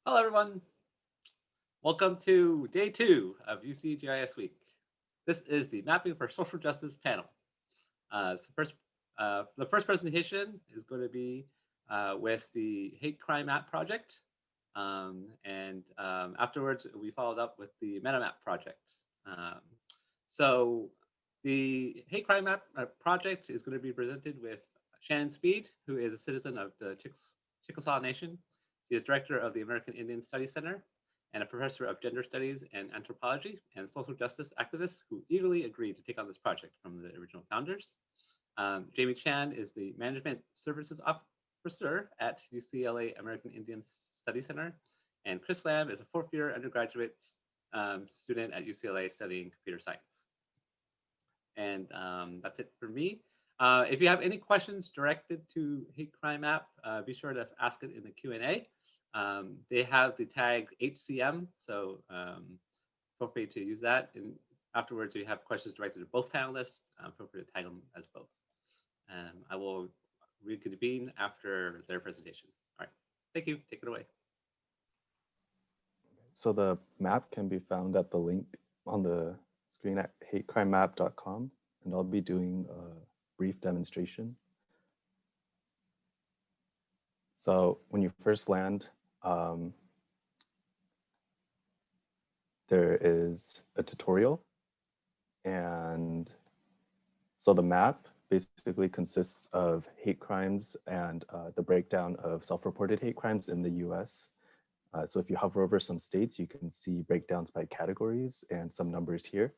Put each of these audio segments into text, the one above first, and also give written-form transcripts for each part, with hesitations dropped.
Hello, everyone. Welcome to day 2 of UC GIS Week. This is the Mapping for Social Justice panel. The first presentation is going to be with the Hate Crime Map project. Afterwards, we followed up with the Metamap project. So the Hate Crime Map project is going to be presented with Shannon Speed, who is a citizen of the Chickasaw Nation. She is director of the American Indian Studies Center and a professor of gender studies and anthropology and social justice activist who eagerly agreed to take on this project from the original founders. Jamie Chan is the management services officer at UCLA American Indian Studies Center. And Chris Lamb is a fourth-year undergraduate student at UCLA studying computer science. And that's it for me. If you have any questions directed to Hate Crime Map, be sure to ask it in the Q&A. They have the tag HCM, so feel free to use that. And afterwards, if you have questions directed to both panelists, feel free to tag them as both. I will reconvene after their presentation. All right, thank you. Take it away. So the map can be found at the link on the screen at hatecrimemap.com, and I'll be doing a brief demonstration. So when you first land, there is a tutorial. And so the map basically consists of hate crimes and the breakdown of self-reported hate crimes in the US. So if you hover over some states, you can see breakdowns by categories and some numbers here.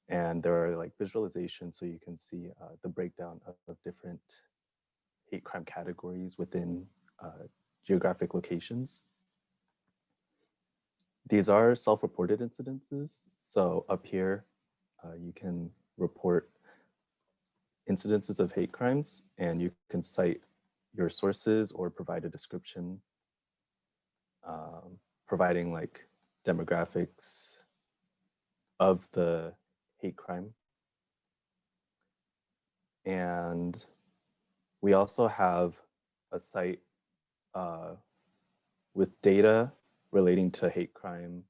And there are like visualizations, so you can see the breakdown of different hate crime categories within geographic locations. These are self-reported incidences. So up here, you can report incidences of hate crimes, and you can cite your sources or provide a description, providing like demographics of the hate crime. And we also have a site with data relating to hate crime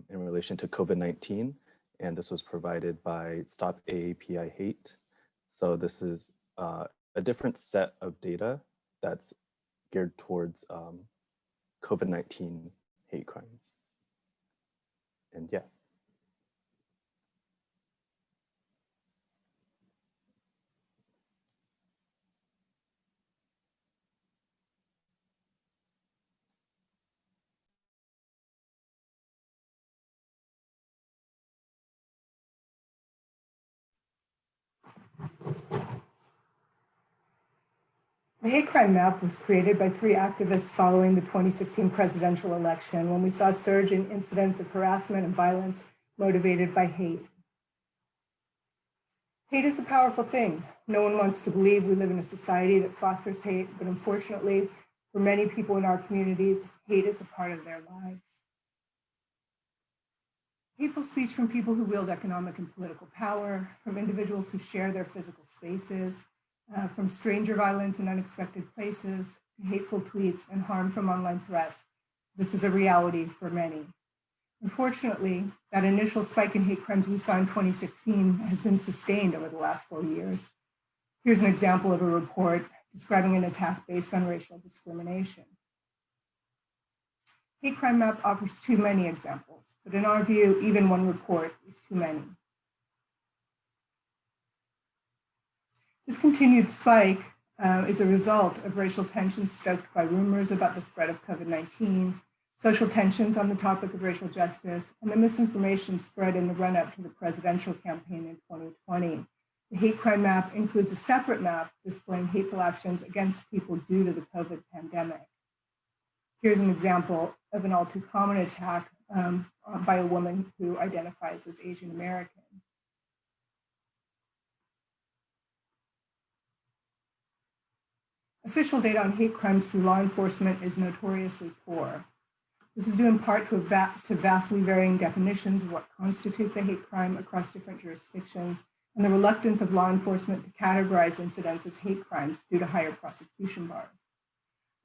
in relation to COVID-19. And this was provided by Stop AAPI Hate. So this is a different set of data that's geared towards COVID-19 hate crimes. And yeah. The hate crime map was created by 3 activists following the 2016 presidential election, when we saw a surge in incidents of harassment and violence motivated by hate. Hate is a powerful thing. No one wants to believe we live in a society that fosters hate, but unfortunately, for many people in our communities, hate is a part of their lives. Hateful speech from people who wield economic and political power, from individuals who share their physical spaces, from stranger violence in unexpected places, to hateful tweets and harm from online threats. This is a reality for many. Unfortunately, that initial spike in hate crimes we saw in 2016 has been sustained over the last 4 years. Here's an example of a report describing an attack based on racial discrimination. Hate Crime Map offers too many examples, but in our view, even one report is too many. This continued spike is a result of racial tensions stoked by rumors about the spread of COVID-19, social tensions on the topic of racial justice, and the misinformation spread in the run-up to the presidential campaign in 2020. The Hate Crime Map includes a separate map displaying hateful actions against people due to the COVID pandemic. Here's an example of an all too common attack by a woman who identifies as Asian American. Official data on hate crimes through law enforcement is notoriously poor. This is due in part to vastly varying definitions of what constitutes a hate crime across different jurisdictions, and the reluctance of law enforcement to categorize incidents as hate crimes due to higher prosecution bars.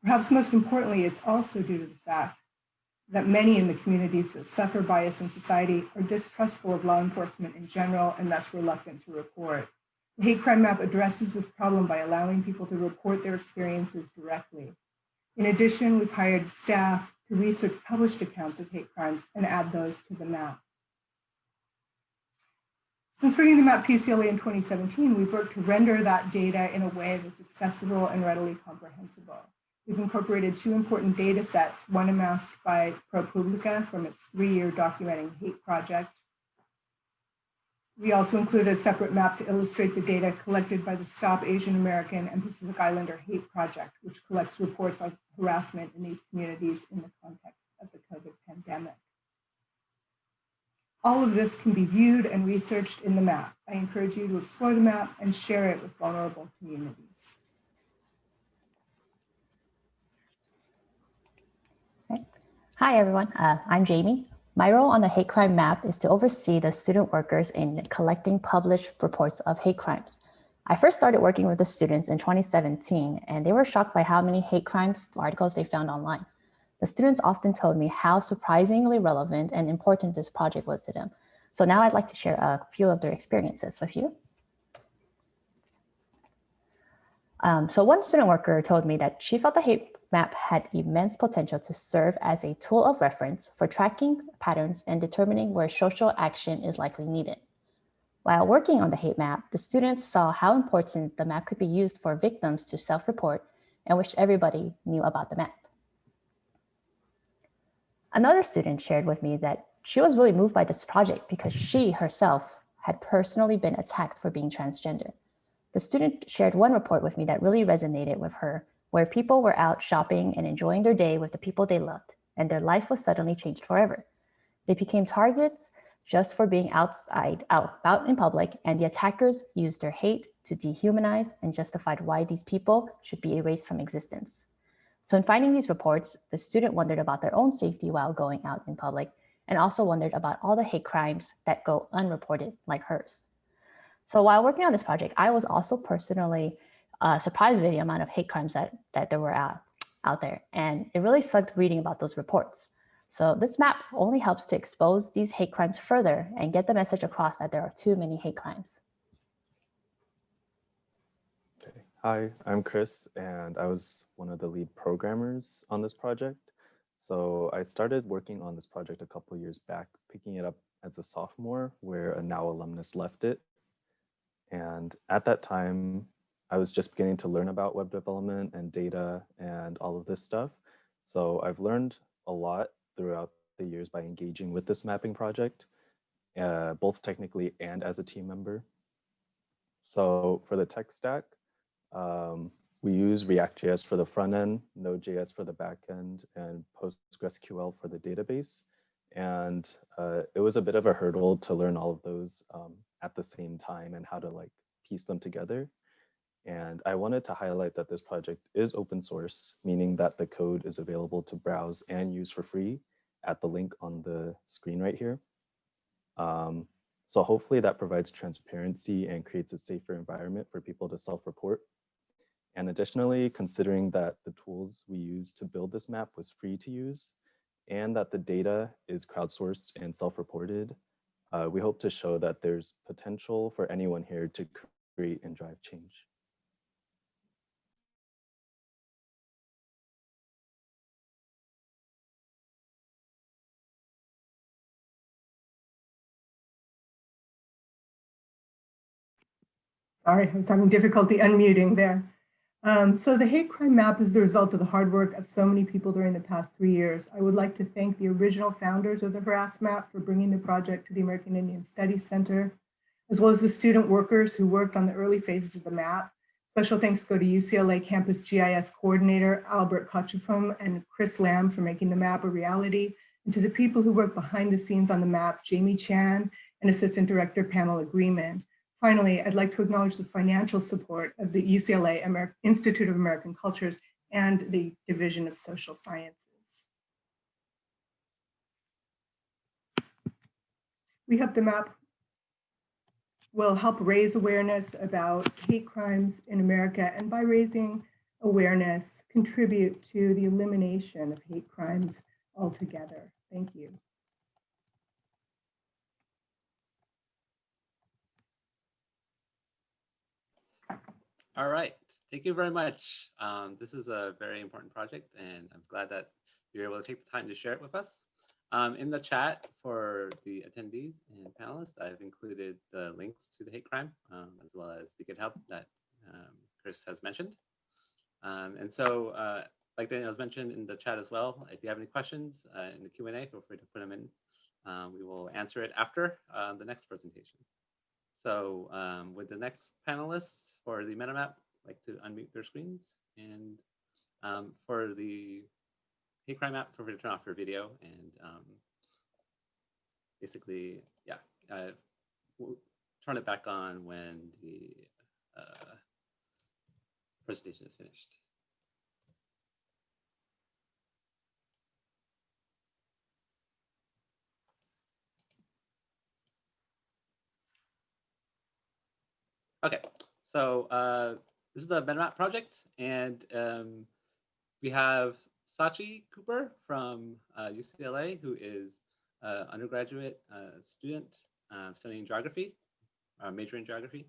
Perhaps most importantly, it's also due to the fact that many in the communities that suffer bias in society are distrustful of law enforcement in general and thus reluctant to report. The hate crime map addresses this problem by allowing people to report their experiences directly. In addition, we've hired staff to research published accounts of hate crimes and add those to the map. Since bringing the map to UCLA in 2017, we've worked to render that data in a way that's accessible and readily comprehensible. We've incorporated two important data sets, one amassed by ProPublica from its 3-year Documenting Hate project. We also included a separate map to illustrate the data collected by the Stop Asian American and Pacific Islander Hate Project, which collects reports of harassment in these communities in the context of the COVID pandemic. All of this can be viewed and researched in the map. I encourage you to explore the map and share it with vulnerable communities. Hi, everyone. I'm Jamie. My role on the hate crime map is to oversee the student workers in collecting published reports of hate crimes. I first started working with the students in 2017, and they were shocked by how many hate crimes articles they found online. The students often told me how surprisingly relevant and important this project was to them. So now I'd like to share a few of their experiences with you. So one student worker told me that she felt the hate map had immense potential to serve as a tool of reference for tracking patterns and determining where social action is likely needed. While working on the hate map, the students saw how important the map could be used for victims to self-report and wished everybody knew about the map. Another student shared with me that she was really moved by this project because she herself had personally been attacked for being transgender. The student shared one report with me that really resonated with her, where people were out shopping and enjoying their day with the people they loved, and their life was suddenly changed forever. They became targets just for being out in public, and the attackers used their hate to dehumanize and justified why these people should be erased from existence. So in finding these reports, the student wondered about their own safety while going out in public, and also wondered about all the hate crimes that go unreported, like hers. So while working on this project, I was also personally surprised by the amount of hate crimes that there were out there. And it really sucked reading about those reports. So this map only helps to expose these hate crimes further and get the message across that there are too many hate crimes. Okay. Hi, I'm Chris, and I was one of the lead programmers on this project. So I started working on this project a couple years back, picking it up as a sophomore, where a now alumnus left it. And at that time, I was just beginning to learn about web development and data and all of this stuff. So I've learned a lot throughout the years by engaging with this mapping project, both technically and as a team member. So for the tech stack, we use React.js for the front end, Node.js for the back end, and PostgreSQL for the database. And it was a bit of a hurdle to learn all of those at the same time and how to piece them together. And I wanted to highlight that this project is open source, meaning that the code is available to browse and use for free at the link on the screen right here. So hopefully that provides transparency and creates a safer environment for people to self-report. And additionally, considering that the tools we used to build this map was free to use, and that the data is crowdsourced and self-reported, we hope to show that there's potential for anyone here to create and drive change. Sorry, I was having difficulty unmuting there. So the hate crime map is the result of the hard work of so many people during the past 3 years. I would like to thank the original founders of the Harass Map for bringing the project to the American Indian Studies Center, as well as the student workers who worked on the early phases of the map. Special thanks go to UCLA Campus GIS Coordinator Albert Kachufum and Chris Lamb for making the map a reality, and to the people who work behind the scenes on the map, Jamie Chan and Assistant Director Pamela Greenman. Finally, I'd like to acknowledge the financial support of the UCLA Institute of American Cultures and the Division of Social Sciences. We hope the map will help raise awareness about hate crimes in America, and by raising awareness contribute to the elimination of hate crimes altogether? Thank you. All right, thank you very much. This is a very important project, and I'm glad that you're able to take the time to share it with us. In the chat for the attendees and panelists, I've included the links to the hate crime, as well as the GitHub that Chris has mentioned. And so, like Daniel has mentioned in the chat as well, if you have any questions in the Q&A, feel free to put them in. We will answer it after the next presentation. So with the next panelists for the Metamap, I'd like to unmute their screens. And for the hate crime map, feel free to turn off your video. And basically, yeah, we'll turn it back on when the presentation is finished. Okay, so this is the Metamap project, and we have Sachi Cooper from UCLA, who is an undergraduate student studying geography, majoring in geography.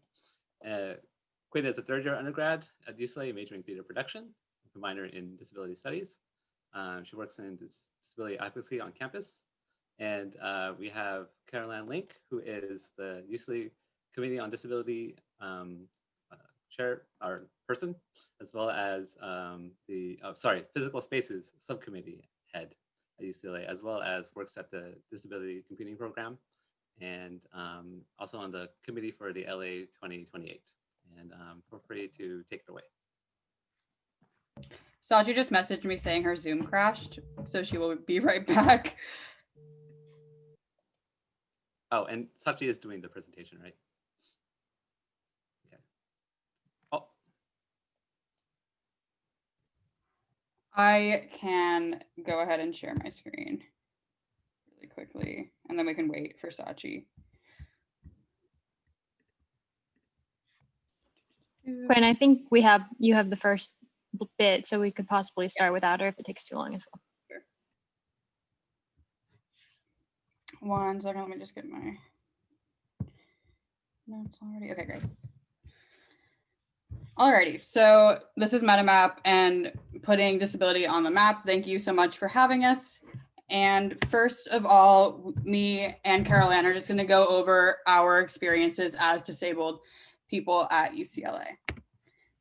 Quinn is a third-year undergrad at UCLA, majoring in theater production, with a minor in disability studies. She works in disability advocacy on campus. And we have Caroline Link, who is the UCLA Committee on Disability chair or person, as well as the Physical Spaces Subcommittee head at UCLA, as well as works at the Disability Computing Program, and also on the committee for the LA 2028. And feel free to take it away. Sachi just messaged me saying her Zoom crashed, so she will be right back. Oh, and Sachi is doing the presentation, right? Okay. Oh. I can go ahead and share my screen really quickly, and then we can wait for Sachi. Quinn, I think you have the first bit, so we could possibly start without her if it takes too long as well. Sure. 1 second, let me just get my notes already. Okay, great. Alrighty, so this is Metamap and putting disability on the map. Thank you so much for having us. And first of all, me and Caroline are just going to go over our experiences as disabled people at UCLA.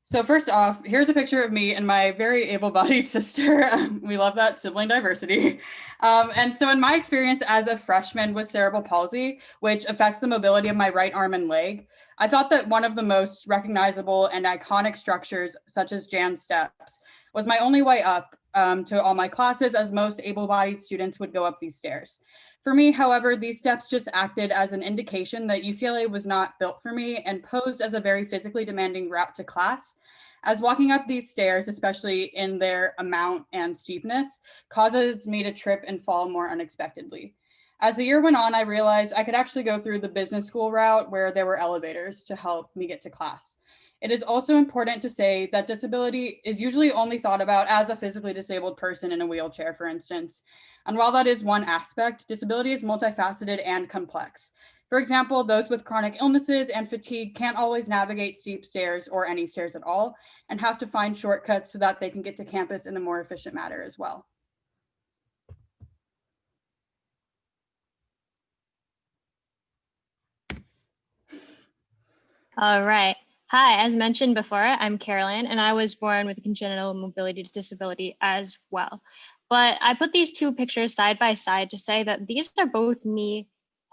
So first off, here's a picture of me and my very able-bodied sister. We love that sibling diversity. And so in my experience as a freshman with cerebral palsy, which affects the mobility of my right arm and leg, I thought that one of the most recognizable and iconic structures, such as Jan's steps, was my only way up to all my classes, as most able-bodied students would go up these stairs. For me, however, these steps just acted as an indication that UCLA was not built for me and posed as a very physically demanding route to class, as walking up these stairs, especially in their amount and steepness, causes me to trip and fall more unexpectedly. As the year went on, I realized I could actually go through the business school route where there were elevators to help me get to class. It is also important to say that disability is usually only thought about as a physically disabled person in a wheelchair, for instance. And while that is one aspect, disability is multifaceted and complex. For example, those with chronic illnesses and fatigue can't always navigate steep stairs or any stairs at all, and have to find shortcuts so that they can get to campus in a more efficient manner as well. All right. Hi, as mentioned before, I'm Caroline, and I was born with a congenital mobility disability as well. But I put these two pictures side by side to say that these are both me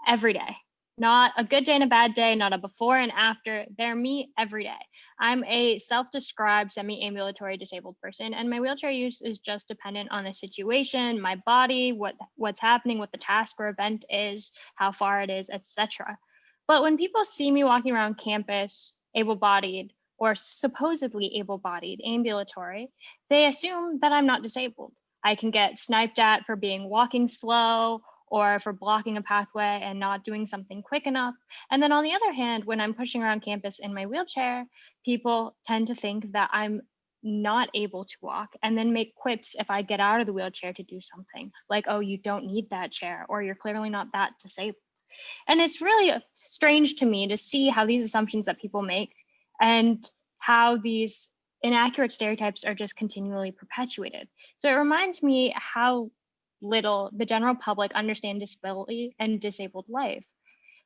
every day. Not a good day and a bad day, not a before and after. They're me every day. I'm a self-described semi-ambulatory disabled person, and my wheelchair use is just dependent on the situation, my body, what's happening, what the task or event is, how far it is, etc. But when people see me walking around campus, able-bodied or supposedly able-bodied, ambulatory, they assume that I'm not disabled. I can get sniped at for being walking slow or for blocking a pathway and not doing something quick enough. And then on the other hand, when I'm pushing around campus in my wheelchair, people tend to think that I'm not able to walk and then make quips if I get out of the wheelchair to do something like, oh, you don't need that chair, or you're clearly not that disabled. And it's really strange to me to see how these assumptions that people make and how these inaccurate stereotypes are just continually perpetuated. So it reminds me how little the general public understand disability and disabled life.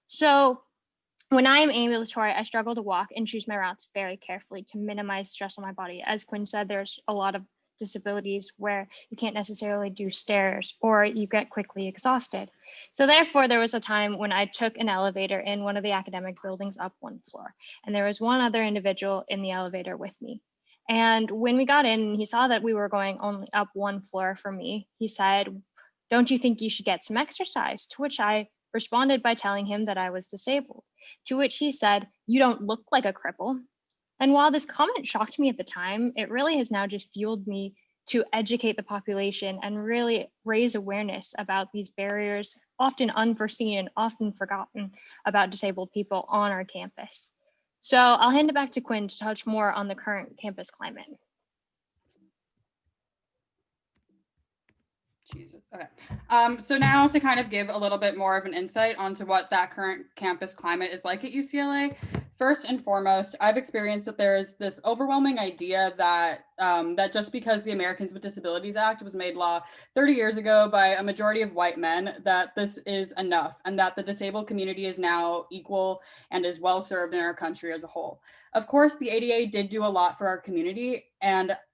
So when I am ambulatory, I struggle to walk and choose my routes very carefully to minimize stress on my body. As Quinn said, there's a lot of disabilities where you can't necessarily do stairs or you get quickly exhausted. So therefore, there was a time when I took an elevator in one of the academic buildings up one floor, and there was one other individual in the elevator with me. And when we got in, he saw that we were going only up one floor from me. He said, "Don't you think you should get some exercise?" To which I responded by telling him that I was disabled. To which he said, "You don't look like a cripple." And while this comment shocked me at the time, it really has now just fueled me to educate the population and really raise awareness about these barriers, often unforeseen and often forgotten about disabled people on our campus. So I'll hand it back to Quinn to touch more on the current campus climate. Jesus. Okay. So now to kind of give a little bit more of an insight onto what that current campus climate is like at UCLA. First and foremost, I've experienced that there is this overwhelming idea that that just because the Americans with Disabilities Act was made law 30 years ago by a majority of white men, that this is enough and that the disabled community is now equal and is well served in our country as a whole. Of course, the ADA did do a lot for our community,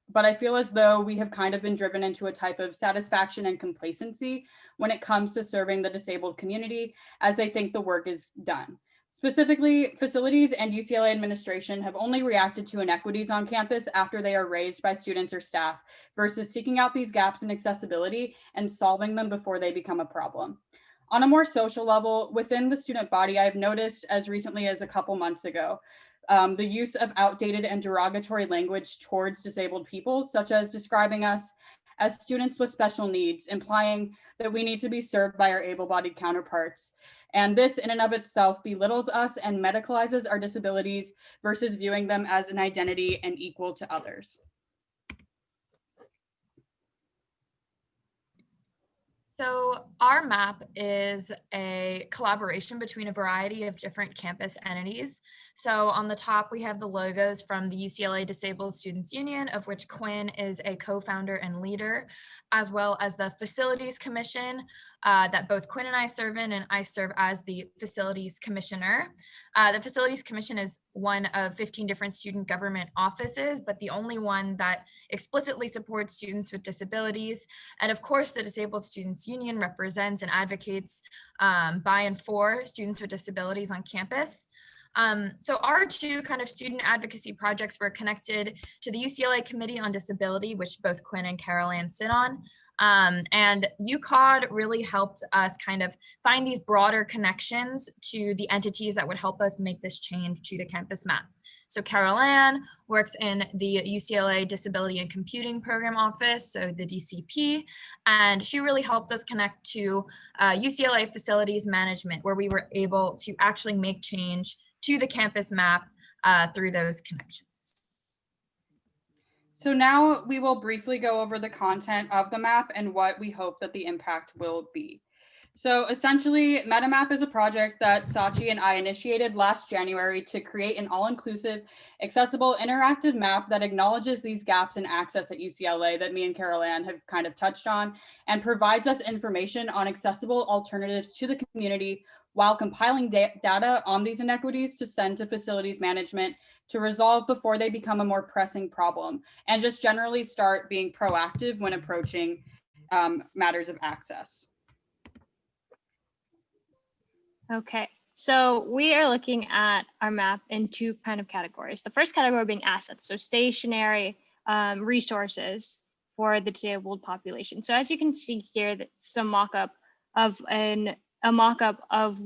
but I feel as though we have kind of been driven into a type of satisfaction and complacency when it comes to serving the disabled community, as they think the work is done. Specifically, facilities and UCLA administration have only reacted to inequities on campus after they are raised by students or staff, versus seeking out these gaps in accessibility and solving them before they become a problem. On a more social level, within the student body, I've noticed as recently as a couple months ago, the use of outdated and derogatory language towards disabled people, such as describing us as students with special needs, implying that we need to be served by our able-bodied counterparts. And this in and of itself belittles us and medicalizes our disabilities versus viewing them as an identity and equal to others. So our map is a collaboration between a variety of different campus entities. So on the top, we have the logos from the UCLA Disabled Students Union, of which Quinn is a co-founder and leader, as well as the Facilities Commission that both Quinn and I serve in, and I serve as the Facilities Commissioner. The Facilities Commission is one of 15 different student government offices, but the only one that explicitly supports students with disabilities. And of course, the Disabled Students Union represents and advocates by and for students with disabilities on campus. So our two kind of student advocacy projects were connected to the UCLA Committee on Disability, which both Quinn and Carol Ann sit on. And UCOD really helped us kind of find these broader connections to the entities that would help us make this change to the campus map. So Carol Ann works in the UCLA Disability and Computing Program Office, so the DCP, and she really helped us connect to UCLA Facilities Management, where we were able to actually make change to the campus map through those connections. So now we will briefly go over the content of the map and what we hope that the impact will be. So essentially, Metamap is a project that Sachi and I initiated last January to create an all-inclusive, accessible, interactive map that acknowledges these gaps in access at UCLA that me and Carol Ann have kind of touched on, and provides us information on accessible alternatives to the community while compiling data on these inequities to send to facilities management to resolve before they become a more pressing problem, and just generally start being proactive when approaching matters of access. Okay, so we are looking at our map in two kind of categories. The first category being assets, so stationary resources for the disabled population. So as you can see here, that's a mock-up of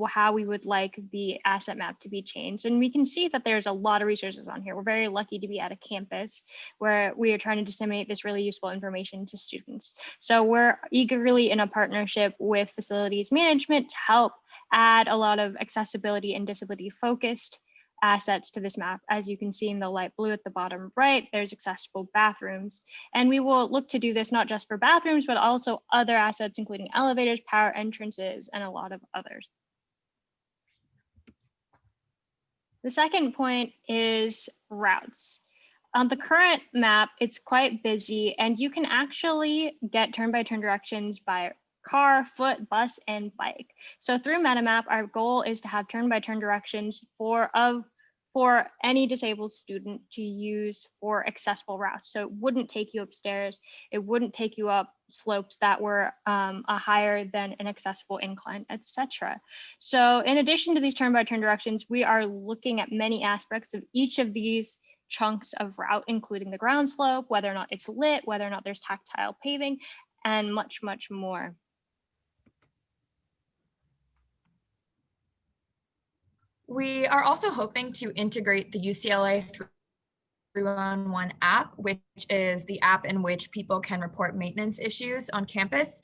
how we would like the asset map to be changed. And we can see that there's a lot of resources on here. We're very lucky to be at a campus where we are trying to disseminate this really useful information to students. So we're eagerly in a partnership with facilities management to help add a lot of accessibility and disability focused assets to this map. As you can see in the light blue at the bottom right, there's accessible bathrooms. And we will look to do this not just for bathrooms, but also other assets, including elevators, power entrances, and a lot of others. The second point is routes. On the current map, it's quite busy, and you can actually get turn-by-turn directions by car, foot, bus, and bike. So through Metamap, our goal is to have turn-by-turn directions for any disabled student to use for accessible routes. So it wouldn't take you upstairs, it wouldn't take you up slopes that were a higher than an accessible incline, etc. So in addition to these turn-by-turn directions, we are looking at many aspects of each of these chunks of route, including the ground slope, whether or not it's lit, whether or not there's tactile paving, and much, much more. We are also hoping to integrate the UCLA 311 app, which is the app in which people can report maintenance issues on campus.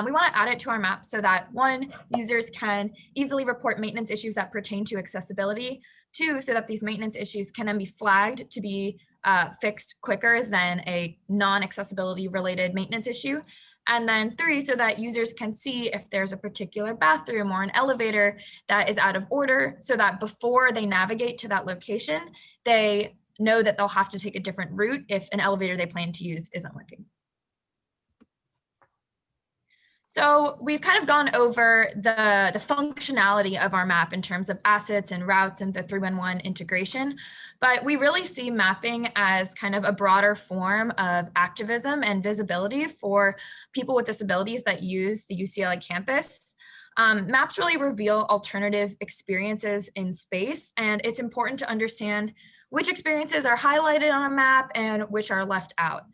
We want to add it to our map so that 1, users can easily report maintenance issues that pertain to accessibility. 2, so that these maintenance issues can then be flagged to be fixed quicker than a non-accessibility related maintenance issue. And then 3, so that users can see if there's a particular bathroom or an elevator that is out of order, so that before they navigate to that location, they know that they'll have to take a different route if an elevator they plan to use isn't working. So we've kind of gone over the functionality of our map in terms of assets and routes and the 311 integration, but we really see mapping as kind of a broader form of activism and visibility for people with disabilities that use the UCLA campus. Maps really reveal alternative experiences in space, and it's important to understand which experiences are highlighted on a map and which are left out.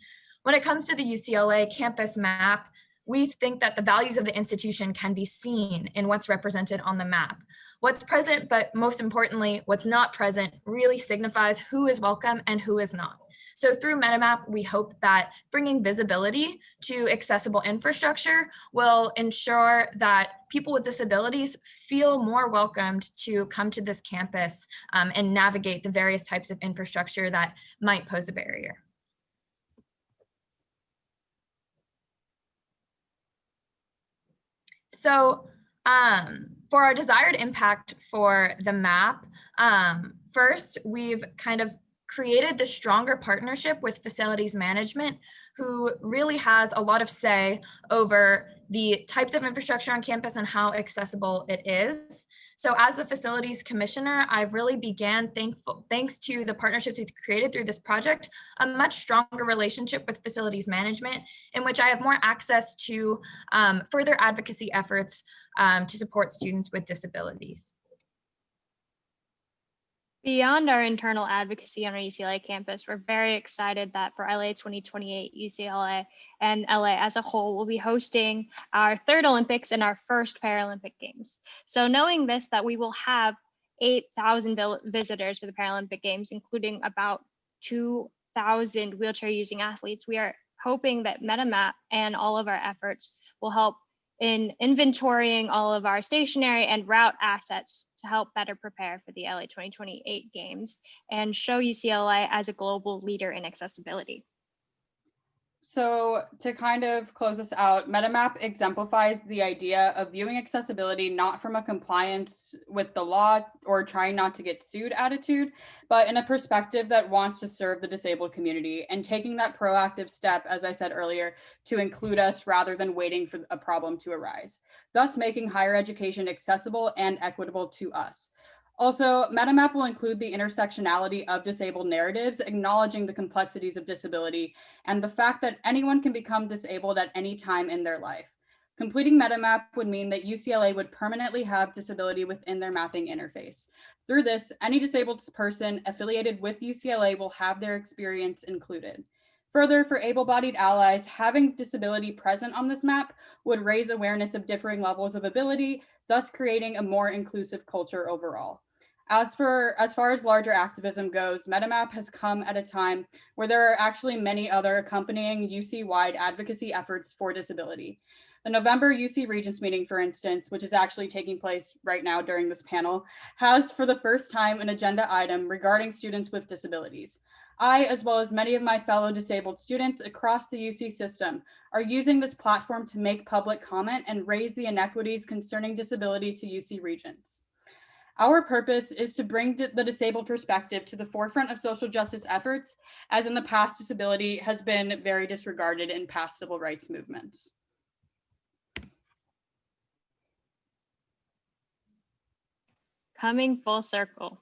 When it comes to the UCLA campus map, we think that the values of the institution can be seen in what's represented on the map. What's present, but most importantly, what's not present, really signifies who is welcome and who is not. So through Metamap, we hope that bringing visibility to accessible infrastructure will ensure that people with disabilities feel more welcomed to come to this campus and navigate the various types of infrastructure that might pose a barrier. So for our desired impact for the map, first, we've kind of created the stronger partnership with facilities management, who really has a lot of say over the types of infrastructure on campus and how accessible it is. So as the facilities commissioner, I've really began, thanks to the partnerships we've created through this project, a much stronger relationship with facilities management, in which I have more access to further advocacy efforts to support students with disabilities. Beyond our internal advocacy on our UCLA campus, we're very excited that for LA 2028, UCLA and LA as a whole will be hosting our 3rd Olympics and our 1st Paralympic Games. So knowing this, that we will have 8,000 visitors for the Paralympic Games, including about 2,000 wheelchair using athletes, we are hoping that Metamap and all of our efforts will help in inventorying all of our stationary and route assets to help better prepare for the LA 2028 Games and show UCLA as a global leader in accessibility. So to kind of close this out, Metamap exemplifies the idea of viewing accessibility not from a compliance with the law or trying not to get sued attitude, but in a perspective that wants to serve the disabled community and taking that proactive step, as I said earlier, to include us rather than waiting for a problem to arise, thus making higher education accessible and equitable to us. Also, Metamap will include the intersectionality of disabled narratives, acknowledging the complexities of disability and the fact that anyone can become disabled at any time in their life. Completing Metamap would mean that UCLA would permanently have disability within their mapping interface. Through this, any disabled person affiliated with UCLA will have their experience included. Further, for able-bodied allies, having disability present on this map would raise awareness of differing levels of ability, thus creating a more inclusive culture overall. As far as larger activism goes, Metamap has come at a time where there are actually many other accompanying UC-wide advocacy efforts for disability. The November UC Regents meeting, for instance, which is actually taking place right now during this panel, has for the first time an agenda item regarding students with disabilities. I, as well as many of my fellow disabled students across the UC system, are using this platform to make public comment and raise the inequities concerning disability to UC Regents. Our purpose is to bring the disabled perspective to the forefront of social justice efforts, as in the past, disability has been very disregarded in past civil rights movements. Coming full circle.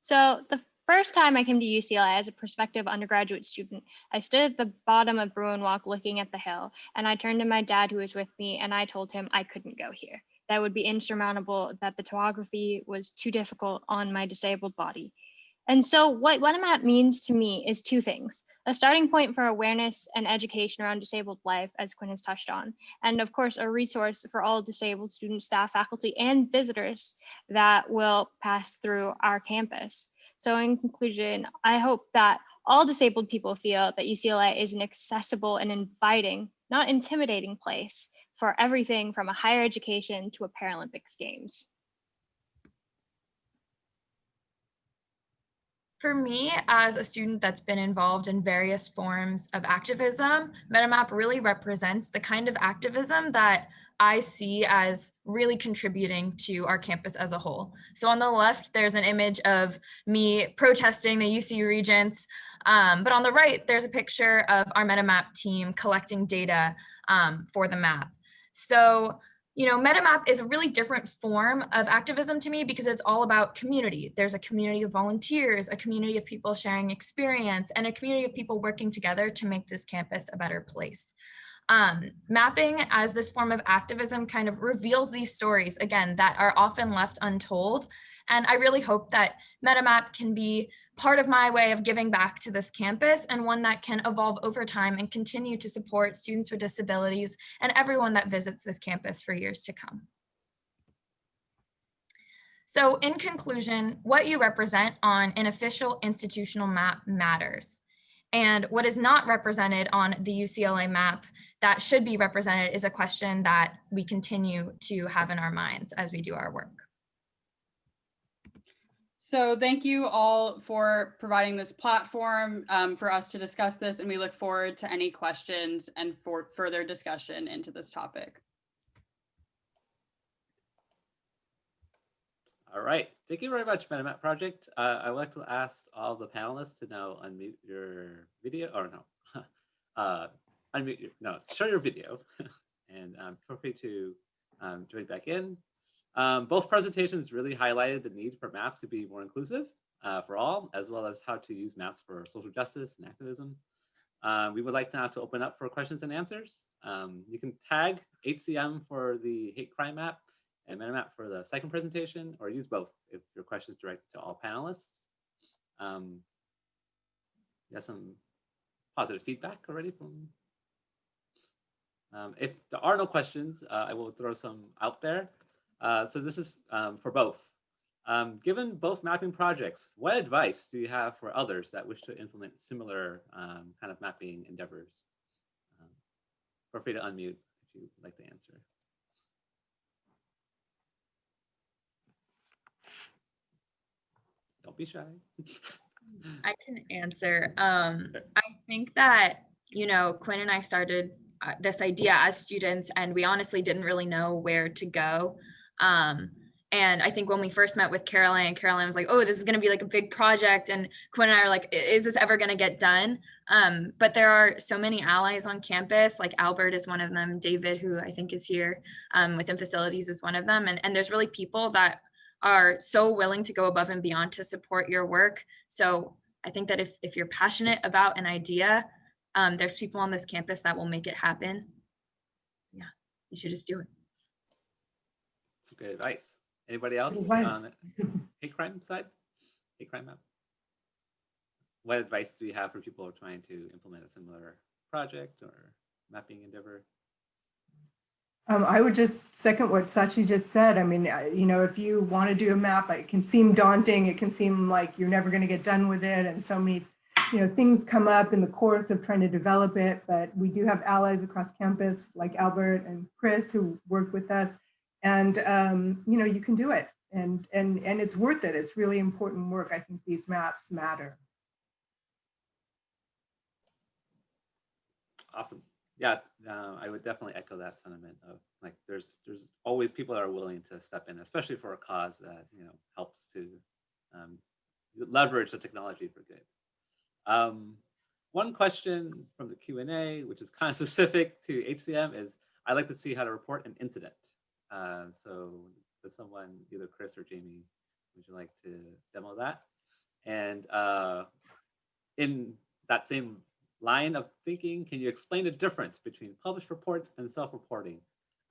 So the first time I came to UCLA as a prospective undergraduate student, I stood at the bottom of Bruin Walk looking at the hill, and I turned to my dad who was with me and I told him I couldn't go here. That would be insurmountable, that the topography was too difficult on my disabled body. And so what Metamap means to me is two things: a starting point for awareness and education around disabled life, as Quinn has touched on, and of course, a resource for all disabled students, staff, faculty, and visitors that will pass through our campus. So in conclusion, I hope that all disabled people feel that UCLA is an accessible and inviting, not intimidating place for everything from a higher education to a Paralympics games. For me, as a student that's been involved in various forms of activism, Metamap really represents the kind of activism that I see as really contributing to our campus as a whole. So on the left, there's an image of me protesting the UC Regents, but on the right, there's a picture of our Metamap team collecting data for the map. So, you know, Metamap is a really different form of activism to me because it's all about community. There's a community of volunteers, a community of people sharing experience, and a community of people working together to make this campus a better place. Mapping as this form of activism kind of reveals these stories, again, that are often left untold. And I really hope that Metamap can be part of my way of giving back to this campus, and one that can evolve over time and continue to support students with disabilities and everyone that visits this campus for years to come. So in conclusion, what you represent on an official institutional map matters. And what is not represented on the UCLA map that should be represented is a question that we continue to have in our minds as we do our work. So thank you all for providing this platform for us to discuss this, and we look forward to any questions and for further discussion into this topic. All right, thank you very much, Metamap Project. I would like to ask all the panelists to now unmute your video, or no, show your video, and feel free to join back in. Both presentations really highlighted the need for maps to be more inclusive for all, as well as how to use maps for social justice and activism. We would like now to open up for questions and answers. You can tag HCM for the hate crime map and Metamap for the second presentation, or use both if your question is directed to all panelists. You have some positive feedback already from. If there are no questions, I will throw some out there. So this is for both. Given both mapping projects, what advice do you have for others that wish to implement similar kind of mapping endeavors? Feel free to unmute if you'd like to answer. Don't be shy. I can answer. I think that, you know, Quinn and I started this idea as students, and we honestly didn't really know where to go. And I think when we first met with Caroline was like, oh, this is going to be like a big project. And Quinn and I are like, is this ever going to get done? But there are so many allies on campus, like Albert is one of them. David, who I think is here within facilities, is one of them. And there's really people that are so willing to go above and beyond to support your work. So I think that if you're passionate about an idea, there's people on this campus that will make it happen. Yeah, you should just do it. That's great advice. Anybody else on the hate crime side? Hate crime map? What advice do you have for people who are trying to implement a similar project or mapping endeavor? I would just second what Sachi just said. I mean, you know, if you want to do a map, it can seem daunting. It can seem like you're never going to get done with it. And so many things come up in the course of trying to develop it, but we do have allies across campus like Albert and Chris who work with us, and you can do it, and it's worth it. It's really important work. I think these maps matter. Awesome. Yeah, I would definitely echo that sentiment of like there's always people that are willing to step in, especially for a cause that helps to leverage the technology for good. One question from the Q&A, which is kind of specific to HCM, is I'd like to see how to report an incident. So does someone, either Chris or Jamie, would you like to demo that? And in that same line of thinking, can you explain the difference between published reports and self-reporting?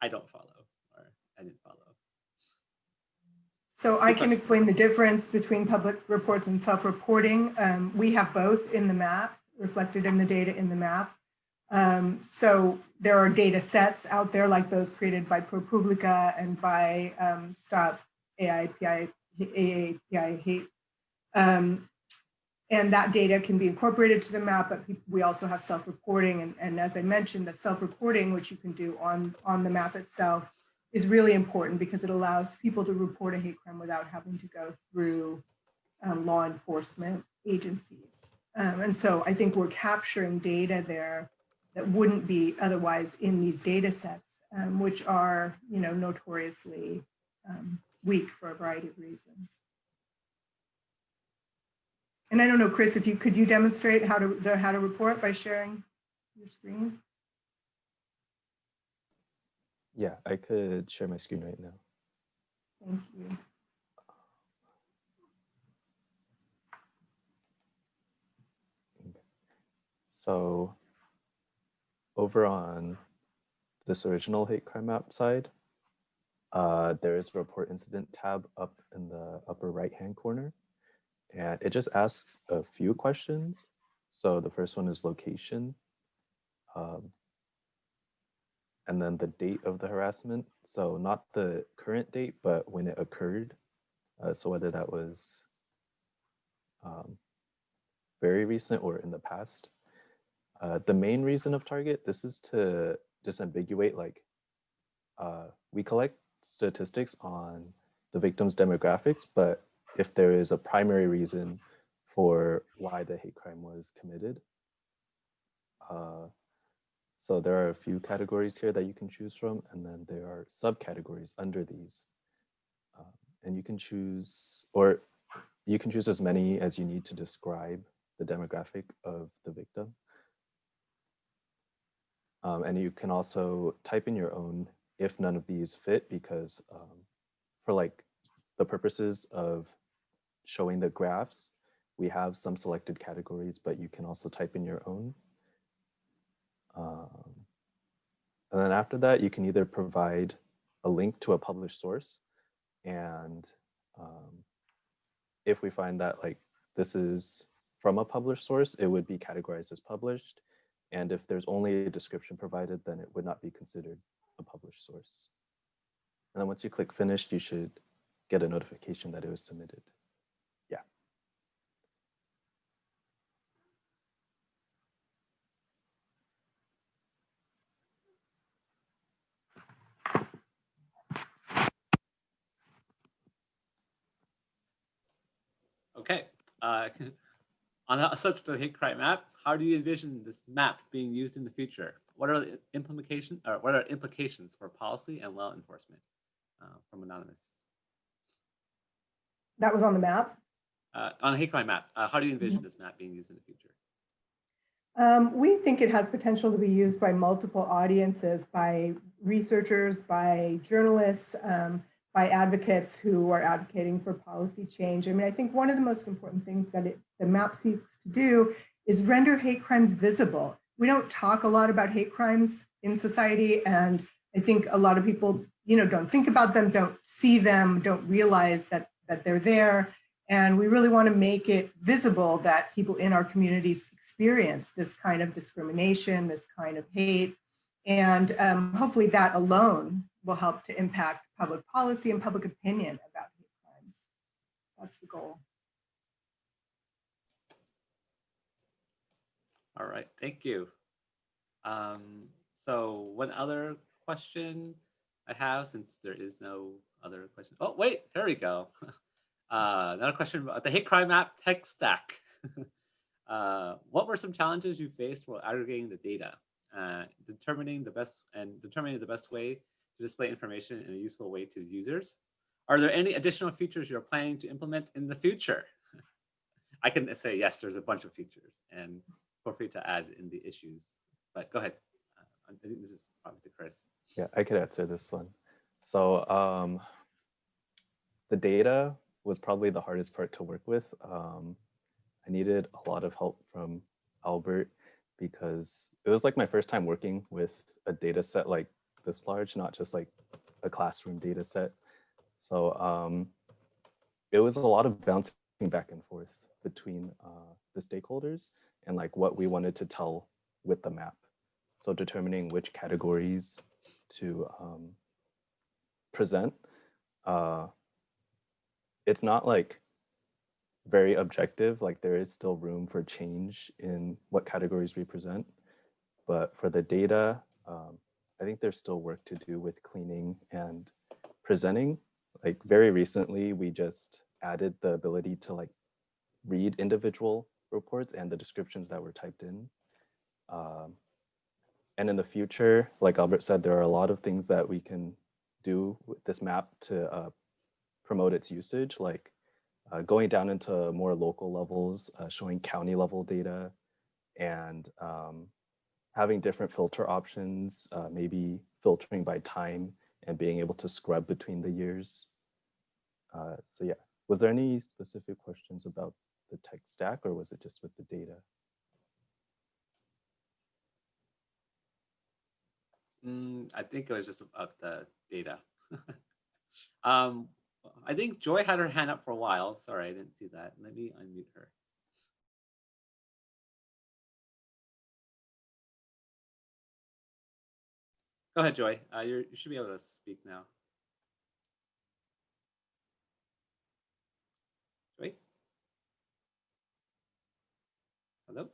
I don't follow, or I didn't follow. So I can explain the difference between public reports and self-reporting. We have both in the map, reflected in the data in the map. So there are data sets out there like those created by ProPublica and by Stop AAPI Hate. And that data can be incorporated to the map, but we also have self-reporting. And as I mentioned, the self-reporting, which you can do on the map itself, is really important because it allows people to report a hate crime without having to go through law enforcement agencies. And so I think we're capturing data there that wouldn't be otherwise in these data sets, which are notoriously weak for a variety of reasons. And I don't know, Chris, could you demonstrate how to report by sharing your screen? Yeah, I could share my screen right now. Thank you. So over on this original hate crime map side, there is a report incident tab up in the upper right-hand corner. And it just asks a few questions. So the first one is location. And then the date of the harassment. So not the current date, but when it occurred. So whether that was very recent or in the past. The main reason of target, this is to disambiguate, like we collect statistics on the victim's demographics, but if there is a primary reason for why the hate crime was committed. So there are a few categories here that you can choose from, and then there are subcategories under these. And you can choose, or you can choose as many as you need to describe the demographic of the victim. And you can also type in your own if none of these fit, because for like the purposes of showing the graphs, we have some selected categories, but you can also type in your own. And then after that, you can either provide a link to a published source, and if we find that like this is from a published source, it would be categorized as published. And if there's only a description provided, then it would not be considered a published source. And then once you click finish, you should get a notification that it was submitted. Yeah. Okay. On such a hate crime map, how do you envision this map being used in the future? What are the implications, or what are implications for policy and law enforcement? From Anonymous. That was on the map? On a hate crime map, how do you envision this map being used in the future? We think it has potential to be used by multiple audiences, by researchers, by journalists, by advocates who are advocating for policy change. I mean, I think one of the most important things that the map seeks to do is render hate crimes visible. We don't talk a lot about hate crimes in society, and I think a lot of people, don't think about them, don't see them, don't realize that they're there. And we really want to make it visible that people in our communities experience this kind of discrimination, this kind of hate. And hopefully that alone will help to impact public policy and public opinion about hate crimes. That's the goal. All right, thank you. So one other question I have, since there is no other question. Oh, wait, there we go. Another question about the hate crime map tech stack. What were some challenges you faced while aggregating the data, determining the best way to display information in a useful way to users? Are there any additional features you're planning to implement in the future? I can say yes, there's a bunch of features, and feel free to add in the issues. But go ahead. I think this is probably to Chris. Yeah, I could answer this one. So the data was probably the hardest part to work with. I needed a lot of help from Albert because it was like my first time working with a data set like this large, not just like a classroom data set. So it was a lot of bouncing back and forth between the stakeholders and like what we wanted to tell with the map. So determining which categories to present. It's not like very objective, like there is still room for change in what categories we present. But for the data, I think there's still work to do with cleaning and presenting. Like very recently, we just added the ability to like read individual reports and the descriptions that were typed in. And in the future, like Albert said, there are a lot of things that we can do with this map to promote its usage, like going down into more local levels, showing county level data, and having different filter options, maybe filtering by time and being able to scrub between the years. So yeah, was there any specific questions about the tech stack, or was it just with the data? I think it was just about the data. I think Joy had her hand up for a while. Sorry, I didn't see that. Let me unmute her. Go ahead, Joy. You should be able to speak now. Joy? Hello?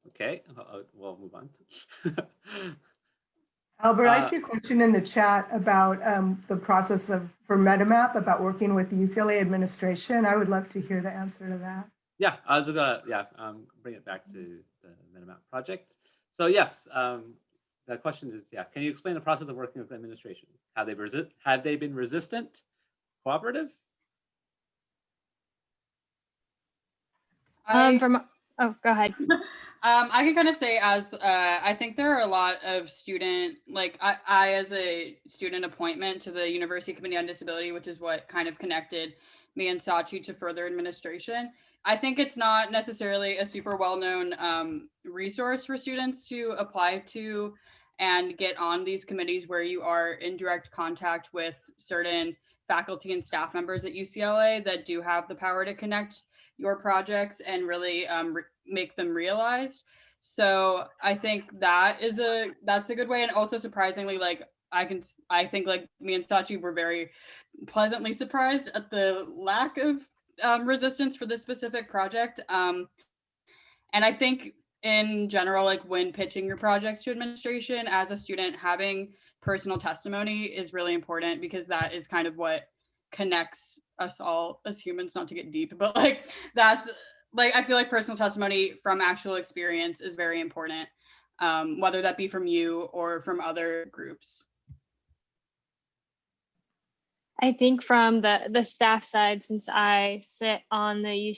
Okay, we'll move on. Albert, I see a question in the chat about the process for Metamap, about working with the UCLA administration. I would love to hear the answer to that. Yeah, I was gonna bring it back to the Metamap project. So yes, the question is, can you explain the process of working with the administration? Have they been resistant, cooperative? Oh, go ahead. I can kind of say I think there are a lot of I as a student appointment to the University Committee on Disability, which is what kind of connected me and Sachi to further administration. I think it's not necessarily a super well-known resource for students to apply to and get on these committees where you are in direct contact with certain faculty and staff members at UCLA that do have the power to connect your projects and really make them realized. So I think that's a good way. And also surprisingly, I think like me and Sachi were very pleasantly surprised at the lack of resistance for this specific project. And I think in general, like when pitching your projects to administration as a student, having personal testimony is really important, because that is kind of what connects us all as humans, not to get deep, but like that's like, I feel like personal testimony from actual experience is very important, whether that be from you or from other groups. I think from the staff side, since I sit on the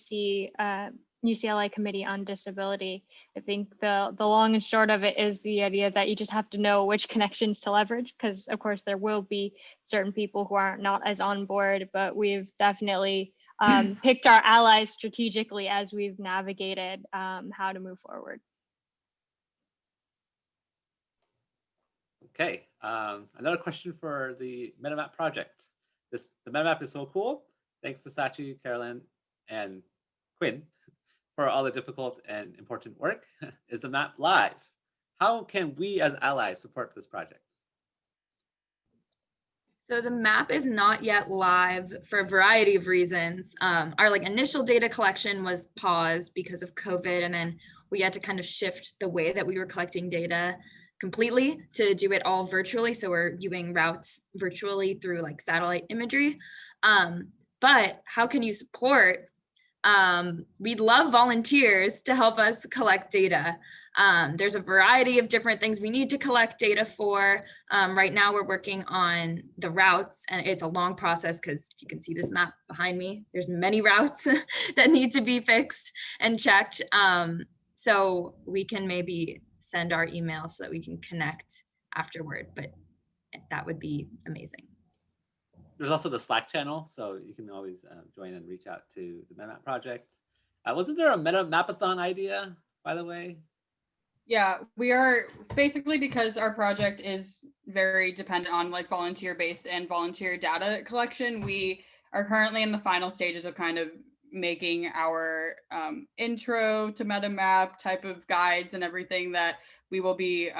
UCLA Committee on Disability, I think the long and short of it is the idea that you just have to know which connections to leverage, because of course there will be certain people who are not as on board, but we've definitely picked our allies strategically as we've navigated how to move forward. Okay, another question for the Metamap project. The Metamap is so cool. Thanks to Sachi, Carolyn, and Quinn for all the difficult and important work. Is the map live? How can we as allies support this project? So the map is not yet live for a variety of reasons. Our initial data collection was paused because of COVID, and then we had to kind of shift the way that we were collecting data completely to do it all virtually. So we're viewing routes virtually through satellite imagery. But how can you support? We'd love volunteers to help us collect data. There's a variety of different things we need to collect data for. Right now we're working on the routes, and it's a long process because you can see this map behind me. There's many routes that need to be fixed and checked. So we can maybe send our email so that we can connect afterward, but that would be amazing. There's also the Slack channel, so you can always join and reach out to the Metamap project. Wasn't there a Metamapathon idea, by the way? Yeah, we are basically, because our project is very dependent on volunteer based and volunteer data collection. We are currently in the final stages of kind of making our intro to Metamap type of guides and everything that we will be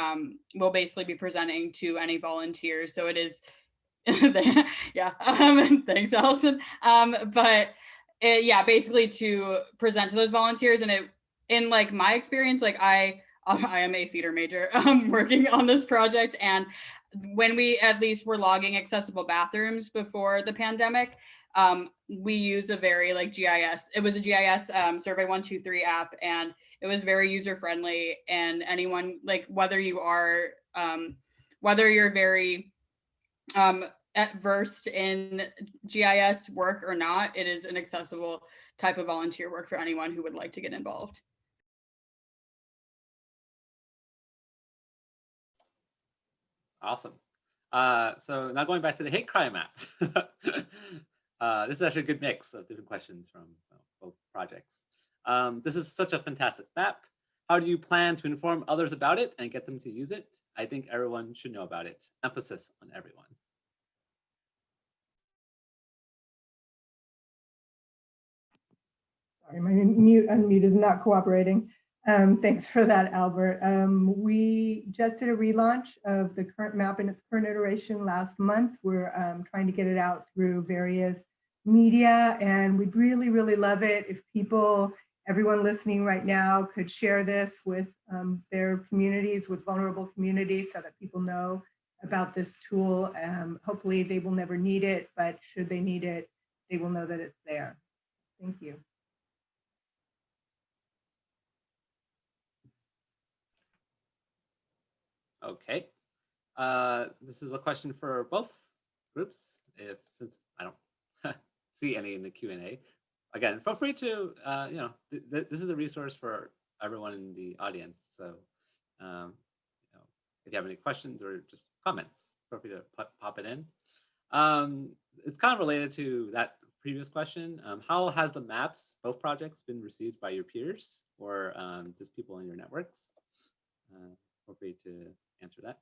will basically be presenting to any volunteers. So it is, yeah, thanks, Allison. But yeah, basically to present to those volunteers, and in my experience, I am a theater major working on this project, and when we at least were logging accessible bathrooms before the pandemic, we use a very GIS. It was a GIS Survey 123 app, and it was very user friendly. And anyone whether you're very versed in GIS work or not, it is an accessible type of volunteer work for anyone who would like to get involved. Awesome. So now going back to the hate crime map. This is actually a good mix of different questions from both projects. This is such a fantastic map. How do you plan to inform others about it and get them to use it? I think everyone should know about it. Emphasis on everyone. Sorry, my unmute is not cooperating. Thanks for that, Albert. We just did a relaunch of the current map in its current iteration last month. We're trying to get it out through various media, and we'd really, really love it if everyone listening right now could share this with their communities, with vulnerable communities, so that people know about this tool. Hopefully they will never need it, but should they need it, they will know that it's there. Thank you. Okay. This is a question for both groups. Since I don't see any in the Q&A, again, feel free to, this is a resource for everyone in the audience. So, if you have any questions or just comments, feel free to pop it in. It's kind of related to that previous question. How has the maps, both projects, been received by your peers or just people in your networks? Feel free to answer that.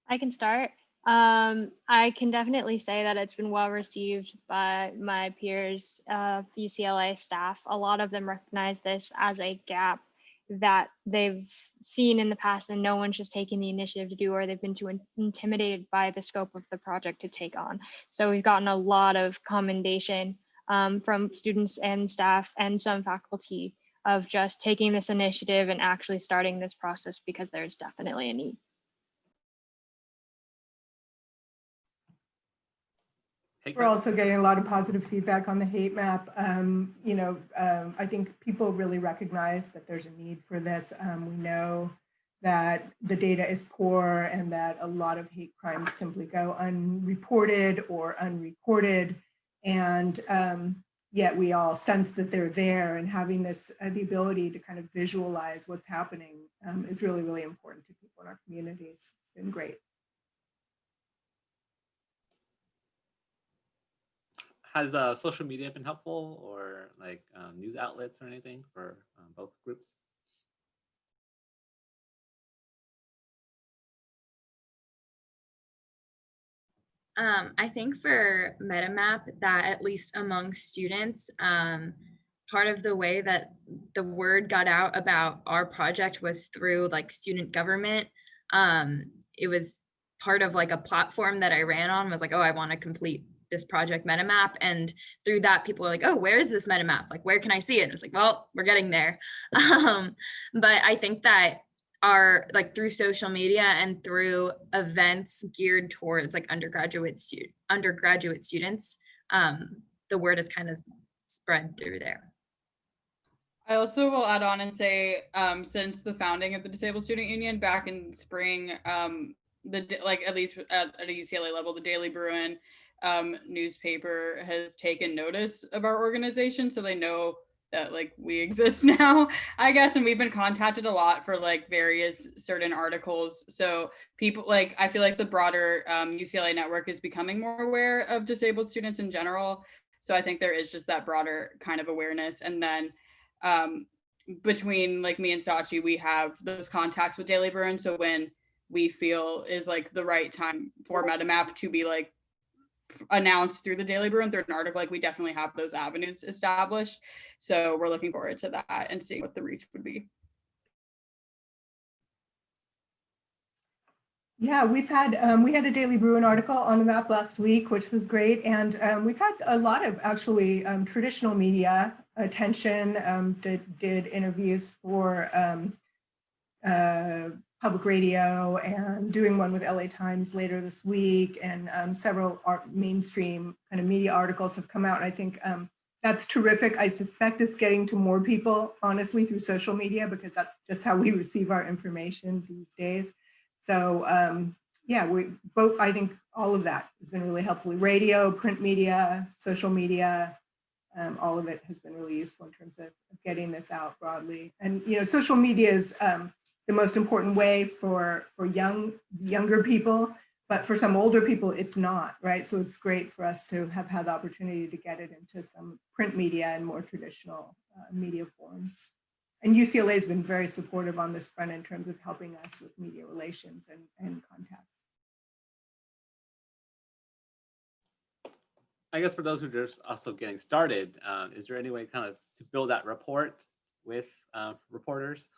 I can start. I can definitely say that it's been well received by my peers, UCLA staff. A lot of them recognize this as a gap that they've seen in the past and no one's just taken the initiative to do, or they've been too intimidated by the scope of the project to take on. So we've gotten a lot of commendation from students and staff and some faculty of just taking this initiative and actually starting this process, because there's definitely a need. We're also getting a lot of positive feedback on the hate map. I think people really recognize that there's a need for this. We know that the data is poor and that a lot of hate crimes simply go unreported or unrecorded. And yet we all sense that they're there, and having this, the ability to kind of visualize what's happening is really, really important to people in our communities. It's been great. Has social media been helpful, or news outlets or anything for both groups? I think for Metamap, that at least among students, part of the way that the word got out about our project was through student government. It was part of like a platform that I ran on, was like, oh, I want to complete this project Metamap. And through that, people were like, oh, where is this Metamap? Like, where can I see it? And it was like, well, we're getting there. But I think that through social media and through events geared towards like undergraduate students, the word has kind of spread through there. I also will add on and say, since the founding of the Disabled Student Union back in spring, at least at a UCLA level, the Daily Bruin newspaper has taken notice of our organization, so they know that like we exist now, I guess, and we've been contacted a lot for like various certain articles. So people like, I feel like the broader UCLA network is becoming more aware of disabled students in general. So I think there is just that broader kind of awareness. And then between like me and Sachi, we have those contacts with Daily Bruin. So when we feel is like the right time for Metamap to be like announced through the Daily Bruin, through an article, like we definitely have those avenues established. So we're looking forward to that and seeing what the reach would be. Yeah, we had a Daily Bruin article on the map last week, which was great. And we've had a lot of actually traditional media attention, did interviews for public radio, and doing one with LA Times later this week. And several mainstream kind of media articles have come out. And I think that's terrific. I suspect it's getting to more people, honestly, through social media, because that's just how we receive our information these days. So yeah, I think all of that has been really helpful. Radio, print media, social media, all of it has been really useful in terms of getting this out broadly. And social media is the most important way for younger people, but for some older people, it's not, right? So it's great for us to have had the opportunity to get it into some print media and more traditional media forms. And UCLA has been very supportive on this front in terms of helping us with media relations and contacts. I guess for those who are just also getting started, is there any way kind of to build that rapport with reporters,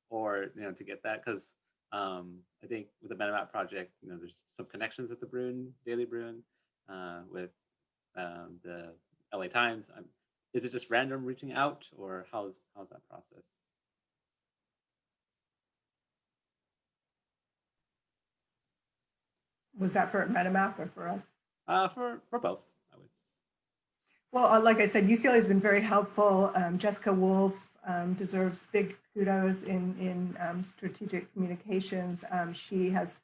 or to get that? Because I think with the Metamap project, there's some connections with the Daily Bruin, with the LA Times. Is it just random reaching out, or how's that process? Was that for Metamap or for us? For both, I would say. Well, like I said, UCLA has been very helpful. Jessica Wolf deserves big kudos in strategic communications. She has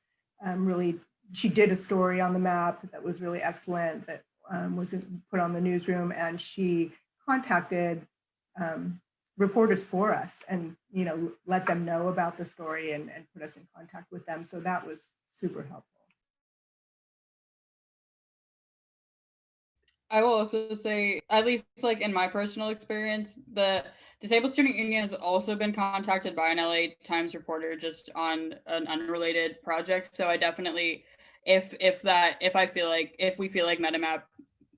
she did a story on the map that was really excellent, that was put on the newsroom, and she contacted reporters for us and let them know about the story and put us in contact with them. So that was super helpful. I will also say, at least like in my personal experience, the Disabled Student Union has also been contacted by an LA Times reporter just on an unrelated project. So I definitely, if we feel like Metamap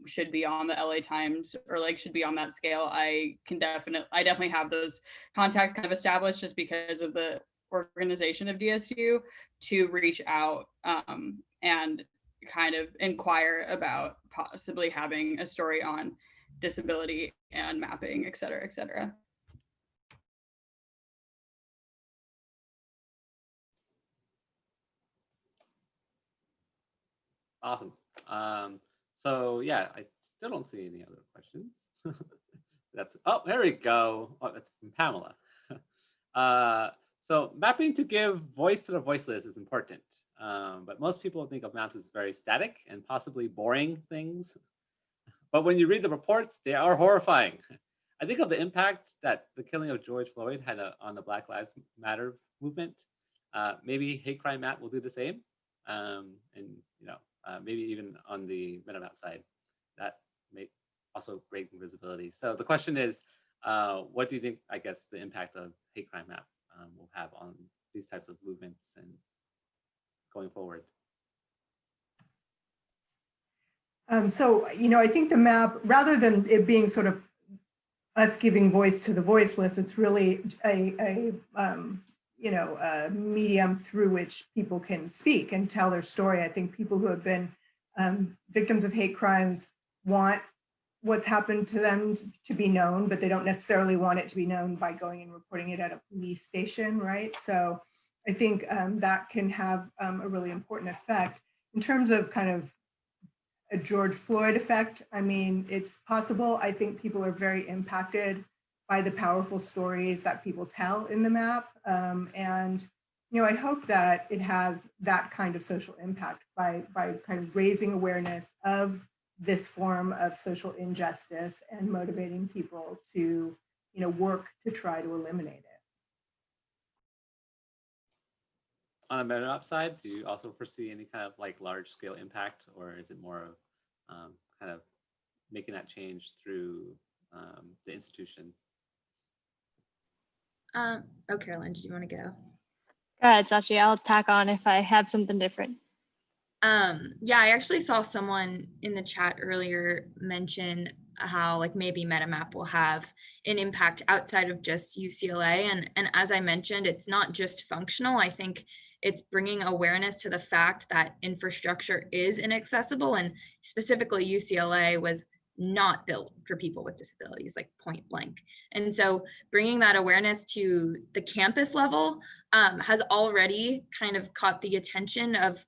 should be on the LA Times or like should be on that scale, I definitely have those contacts kind of established just because of the organization of DSU to reach out and kind of inquire about possibly having a story on disability and mapping, et cetera, et cetera. Awesome. So yeah, I still don't see any other questions. Oh, there we go. Oh, that's from Pamela. So mapping to give voice to the voiceless is important, but most people think of maps as very static and possibly boring things. But when you read the reports, they are horrifying. I think of the impact that the killing of George Floyd had on the Black Lives Matter movement. Maybe Hate Crime Map will do the same, and maybe even on the Metamap side, that may also bring visibility. So the question is, what do you think, I guess, the impact of Hate Crime Map will have on these types of movements and going forward? So, I think the map, rather than it being sort of us giving voice to the voiceless, it's really medium through which people can speak and tell their story. I think people who have been victims of hate crimes want what's happened to them to be known, but they don't necessarily want it to be known by going and reporting it at a police station, right? So I think that can have a really important effect. In terms of kind of a George Floyd effect, I mean, it's possible. I think people are very impacted by the powerful stories that people tell in the map. And I hope that it has that kind of social impact by kind of raising awareness of this form of social injustice and motivating people to, work to try to eliminate it. On the Metamap side, do you also foresee any kind of like large scale impact, or is it more of kind of making that change through the institution? Oh, Caroline, did you want to go? Go ahead, Sachi. I'll tack on if I have something different. Yeah, I actually saw someone in the chat earlier mention how like maybe Metamap will have an impact outside of just UCLA. And as I mentioned, it's not just functional. I think it's bringing awareness to the fact that infrastructure is inaccessible, and specifically UCLA was not built for people with disabilities, like point blank. And so bringing that awareness to the campus level has already kind of caught the attention of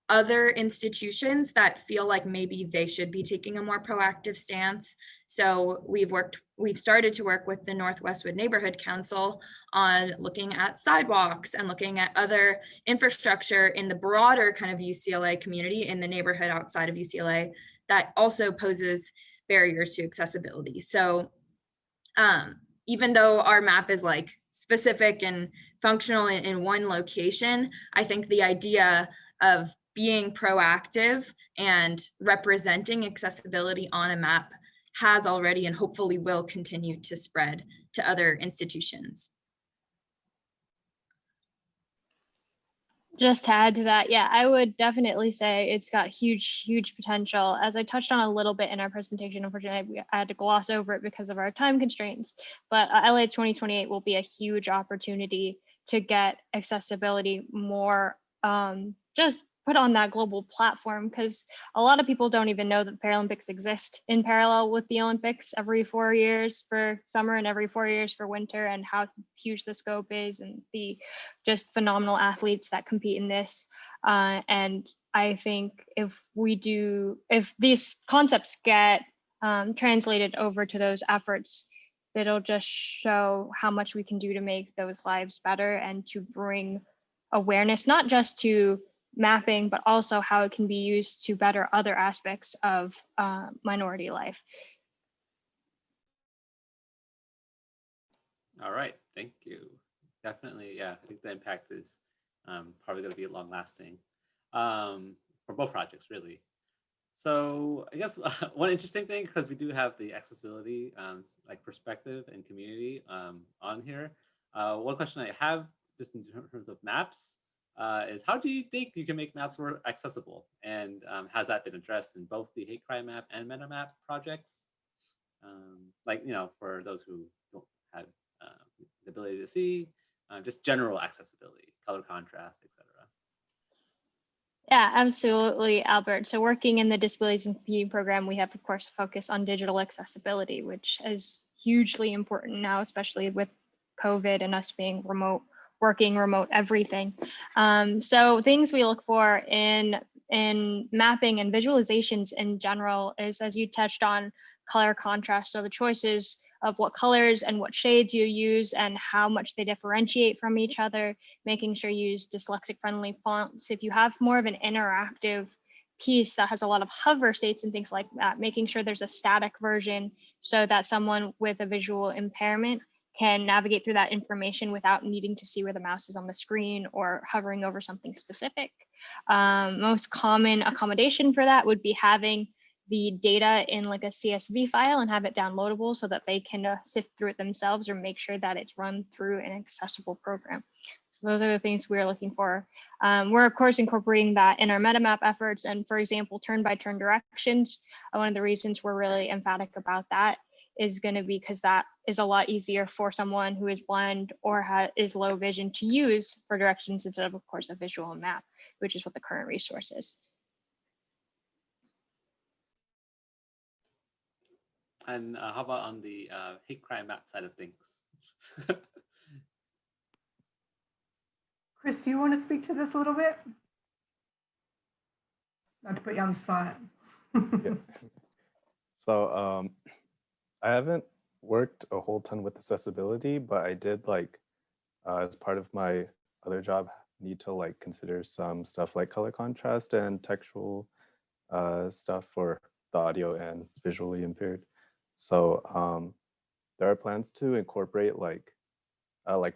other institutions that feel like maybe they should be taking a more proactive stance. So we've started to work with the Northwestwood Neighborhood Council on looking at sidewalks and looking at other infrastructure in the broader kind of UCLA community, in the neighborhood outside of UCLA, that also poses barriers to accessibility. So even though our map is like specific and functional in one location, I think the idea of being proactive and representing accessibility on a map has already and hopefully will continue to spread to other institutions. Just to add to that, yeah, I would definitely say it's got huge potential. As I touched on a little bit in our presentation, unfortunately, I had to gloss over it because of our time constraints, but LA 2028 will be a huge opportunity to get accessibility more just put on that global platform, because a lot of people don't even know that Paralympics exist in parallel with the Olympics every 4 years for summer and every 4 years for winter, and how huge the scope is and the just phenomenal athletes that compete in this. And I think if these concepts get translated over to those efforts, it'll just show how much we can do to make those lives better and to bring awareness, not just to mapping, but also how it can be used to better other aspects of minority life. All right, thank you. Definitely, yeah, I think the impact is probably going to be long lasting for both projects, really. So I guess one interesting thing, because we do have the accessibility like perspective and community on here. One question I have just in terms of maps is, how do you think you can make maps more accessible? And has that been addressed in both the hate crime map and Metamap projects? Like, for those who don't have the ability to see, just general accessibility, color contrast, etc. Yeah, absolutely, Albert. So working in the Disabilities and Computing program, we have, of course, a focus on digital accessibility, which is hugely important now, especially with COVID and us being working remote everything. So things we look for in mapping and visualizations in general is, as you touched on, color contrast. So the choices of what colors and what shades you use and how much they differentiate from each other, making sure you use dyslexic friendly fonts. If you have more of an interactive piece that has a lot of hover states and things like that, making sure there's a static version so that someone with a visual impairment can navigate through that information without needing to see where the mouse is on the screen or hovering over something specific. Most common accommodation for that would be having the data in like a CSV file and have it downloadable so that they can sift through it themselves or make sure that it's run through an accessible program. So those are the things we're looking for. We're of course incorporating that in our Metamap efforts, and for example, turn-by-turn directions. One of the reasons we're really emphatic about that is going to be, because that is a lot easier for someone who is blind or is low vision to use for directions instead of course, a visual map, which is what the current resource is. And how about on the hate crime map side of things? Chris, do you want to speak to this a little bit? Not to put you on the spot. Yeah. So I haven't worked a whole ton with accessibility, but I did as part of my other job need to consider some stuff like color contrast and textual stuff for the audio and visually impaired. So there are plans to incorporate like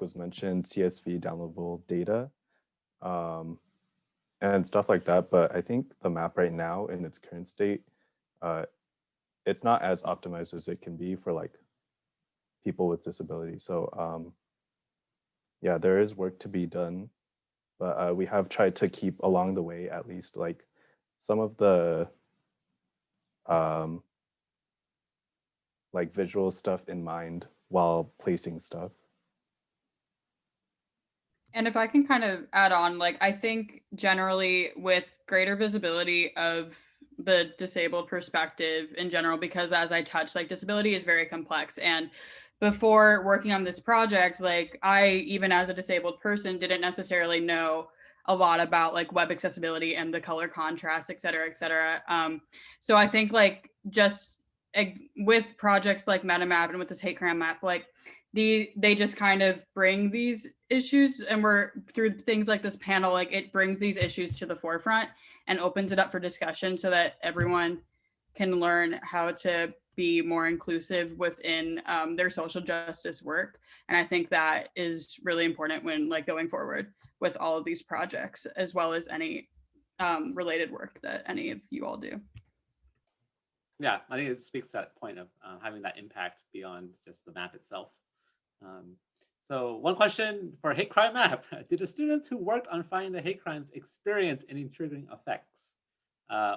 was mentioned, CSV downloadable data and stuff like that. But I think the map right now in its current state, it's not as optimized as it can be for people with disabilities. So yeah, there is work to be done, but we have tried to keep along the way at least some of the visual stuff in mind while placing stuff. And if I can kind of add on, I think generally with greater visibility of the disabled perspective in general, because as I touched, disability is very complex. And before working on this project, I, even as a disabled person, didn't necessarily know a lot about web accessibility and the color contrast, et cetera, et cetera. So I think just with projects like Metamap and with this hate crime map, they just kind of bring these issues, and we're through things like this panel, it brings these issues to the forefront and opens it up for discussion so that everyone can learn how to be more inclusive within their social justice work. And I think that is really important when going forward with all of these projects, as well as any related work that any of you all do. Yeah, I think it speaks to that point of having that impact beyond just the map itself. So one question for hate crime map: did the students who worked on finding the hate crimes experience any triggering effects,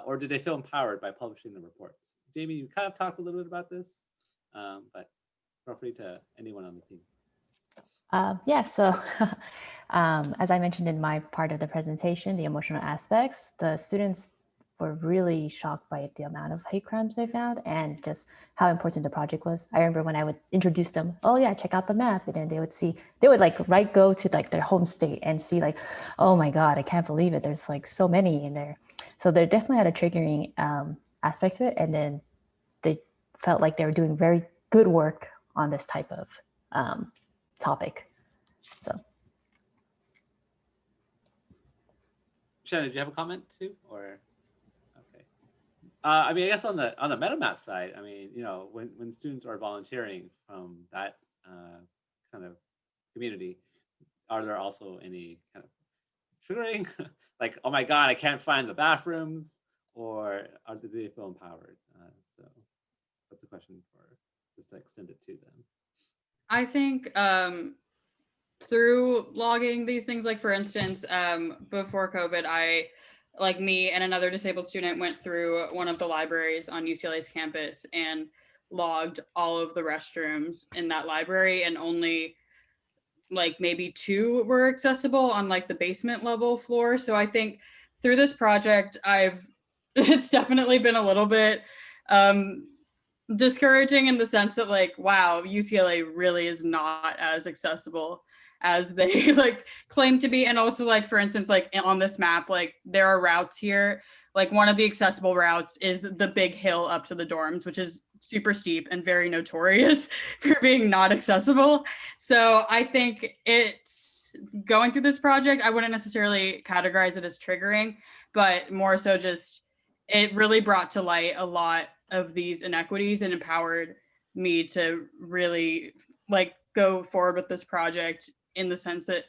or did they feel empowered by publishing the reports? Jamie, you kind of talked a little bit about this, but feel free to anyone on the team. Yeah, so as I mentioned in my part of the presentation, the emotional aspects, the students were really shocked by the amount of hate crimes they found and just how important the project was. I remember when I would introduce them, oh yeah, check out the map. And then they would go to their home state and see oh my God, I can't believe it. There's so many in there. So they definitely had a triggering aspect to it. And then they felt like they were doing very good work on this type of topic. So. Shannon, did you have a comment too, or? I mean, I guess on the Metamap side, I mean, when students are volunteering from that kind of community, are there also any kind of triggering, oh my God, I can't find the bathrooms, or do they feel empowered? So that's a question for just to extend it to them. I think through logging these things, for instance, before COVID, me and another disabled student went through one of the libraries on UCLA's campus and logged all of the restrooms in that library, and only maybe 2 were accessible on the basement level floor. So I think through this project, it's definitely been a little bit discouraging in the sense that wow, UCLA really is not as accessible as they claim to be. And also for instance, on this map, there are routes here. One of the accessible routes is the big hill up to the dorms, which is super steep and very notorious for being not accessible. So I think it's going through this project, I wouldn't necessarily categorize it as triggering, but more so just it really brought to light a lot of these inequities and empowered me to really go forward with this project, in the sense that,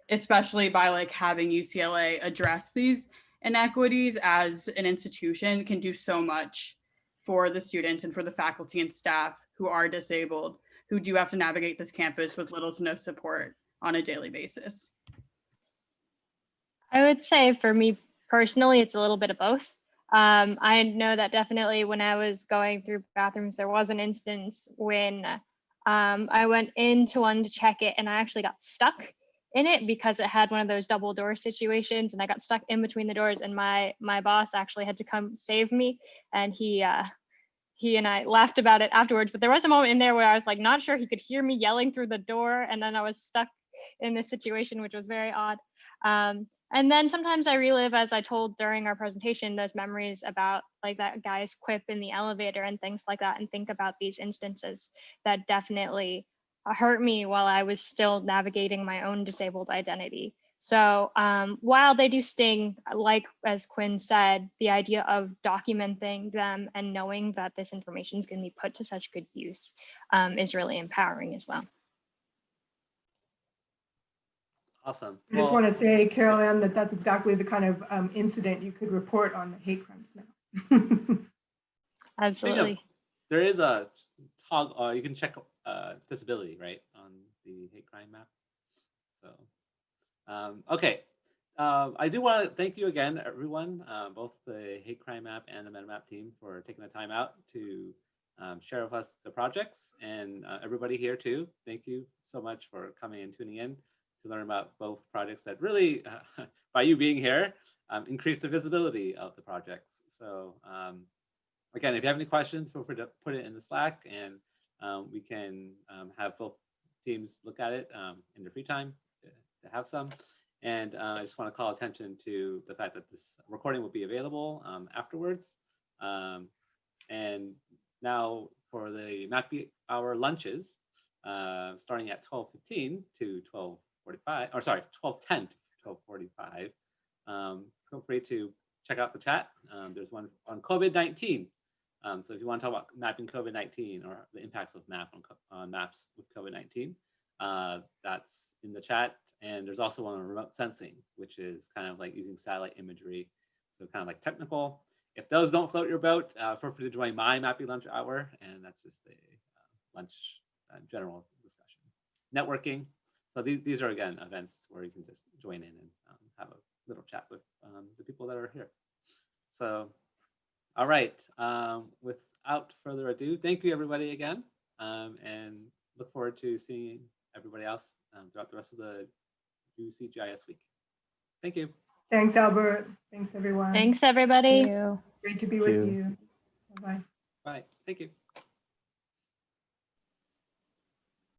especially by having UCLA address these inequities as an institution, can do so much for the students and for the faculty and staff who are disabled, who do have to navigate this campus with little to no support on a daily basis. I would say for me personally, it's a little bit of both. I know that definitely when I was going through bathrooms, there was an instance when I went into one to check it and I actually got stuck in it because it had one of those double door situations, and I got stuck in between the doors, and my boss actually had to come save me, and he and I laughed about it afterwards. But there was a moment in there where I was like not sure he could hear me yelling through the door, and then I was stuck in this situation, which was very odd. And then sometimes I relive, as I told during our presentation, those memories about like that guy's quip in the elevator and things like that, and think about these instances that definitely hurt me while I was still navigating my own disabled identity. So while they do sting, like as Quinn said, the idea of documenting them and knowing that this information is going to be put to such good use is really empowering as well. Awesome. I just want to say, Carol Ann, that that's exactly the kind of incident you could report on the hate crimes now. Absolutely. There is a toggle, you can check disability, right, on the hate crime map. So, okay. I do want to thank you again, everyone, both the hate crime map and the Metamap team, for taking the time out to share with us the projects, and everybody here too. Thank you so much for coming and tuning in to learn about both projects that really, by you being here, increase the visibility of the projects. So again, if you have any questions, feel free to put it in the Slack, and we can have both teams look at it in their free time to have some. And I just want to call attention to the fact that this recording will be available afterwards. And now for the Map Hour lunches, starting at 12:15 to 12:45, or sorry, 12:10 to 12:45. Feel free to check out the chat. There's one on COVID-19. So if you want to talk about mapping COVID-19 or the impacts of maps with COVID-19, that's in the chat. And there's also one on remote sensing, which is kind of like using satellite imagery. So kind of like technical. If those don't float your boat, feel free to join my Mappy Lunch Hour. And that's just a lunch general discussion. Networking. So these are, again, events where you can just join in and have a little chat with the people that are here. So, all right. Without further ado, thank you, everybody, again. And look forward to seeing everybody else throughout the rest of the UC GIS week. Thank you. Thanks, Albert. Thanks, everyone. Thanks, everybody. Thank you. Great to be with you. Bye-bye. Bye. Thank you.